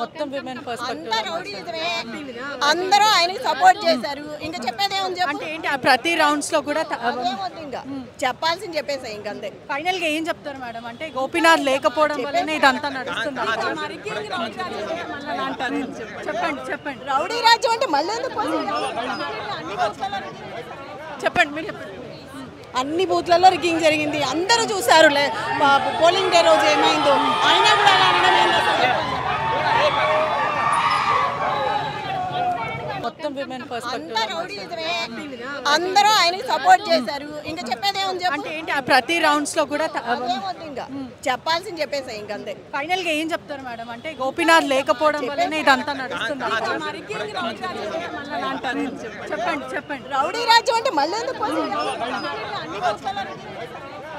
మొత్తం women perspective అందరూ ఆయనకి సపోర్ట్ చేశారు. ఇంకా చెప్పేదే ఉంది అంటే ఏంటి ఆ ప్రతి రౌండ్స్ లో కూడా ఇంకా చెప్పాల్సింది చెప్పేసా ఇంక అంతే. ఫైనల్ గా ఏం చెప్తారు మేడం? అంటే గోపీనాథ్ లేకపోవడం వల్లనే ఇదంతా నడుస్తుంది. చెప్పండి చెప్పండి. రౌడీ రాజ్యం అంటే మళ్ళీ ఎందుకు చెప్పండి మీరు చెప్పండి. అన్ని బూత్లలో రిగ్గింగ్ జరిగింది, అందరూ చూసారు. పోలింగ్ డే రోజు ఏమైందో అయినా కూడా అలా అనడం ఏంటి అసలు? మొత్తం విమెన్ పర్స్పెక్టివ్ అందరూ ఆయనకి సపోర్ట్ చేశారు. ఇంకా చెప్పేదే ఉంది అంటే ఏంటి ఆ ప్రతి రౌండ్స్ లో కూడా ఇంకా చెప్పాల్సింది చెప్పేసా ఇంక అంతే. ఫైనల్ గా ఏం చెప్తారు మేడం? అంటే గోపీనాథ్ లేకపోవడం వల్లనే ఇదంతా నడుస్తుంది. చెప్పండి చెప్పండి. రౌడీ రాజ్యం అంటే మళ్ళీ ఎందుకు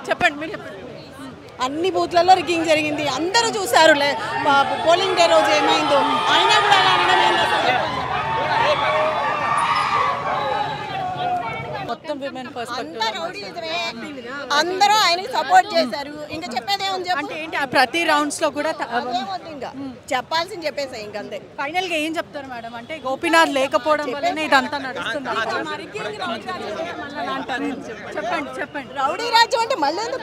చెప్పండి మీరు చెప్పండి. అన్ని బూత్లలో రిగ్గింగ్ జరిగింది, అందరూ చూసారు. పోలింగ్ డే రోజు ఏమైందో అయినా కూడా అలా అనడం ఏంటి అసలు? మొత్తం విమెన్ పర్స్పెక్టివ్ అందరూ ఆయనకి సపోర్ట్ చేశారు. ఇంకా చెప్పేదే ఉంది అంటే ఏంటి ఆ ప్రతి రౌండ్స్ లో కూడా ఇంకా చెప్పాల్సింది చెప్పేసా ఇంక అంతే. ఫైనల్ గా ఏం చెప్తారు మేడం? అంటే గోపీనాథ్ లేకపోవడం వల్లనే ఇదంతా నడుస్తుంది. చెప్పండి చెప్పండి. రౌడీ రాజ్యం అంటే మళ్ళీ ఎందుకు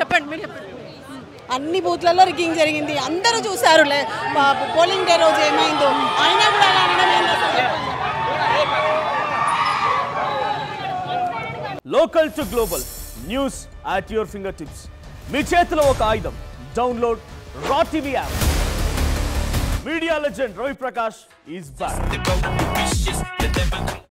చెప్పండి మీరు చెప్పండి. అన్ని బూత్లలో రిగ్గింగ్ జరిగింది, అందరూ చూసారు. పోలింగ్ డే రోజు ఏమైందో అయినా కూడా అలా అనడం ఏంటి అసలు? Local to global news at your fingertips. మీ చేతిలో ఒక ఆయుధం. డౌన్లోడ్ రా TV app. Media legend Ravi Prakash is back.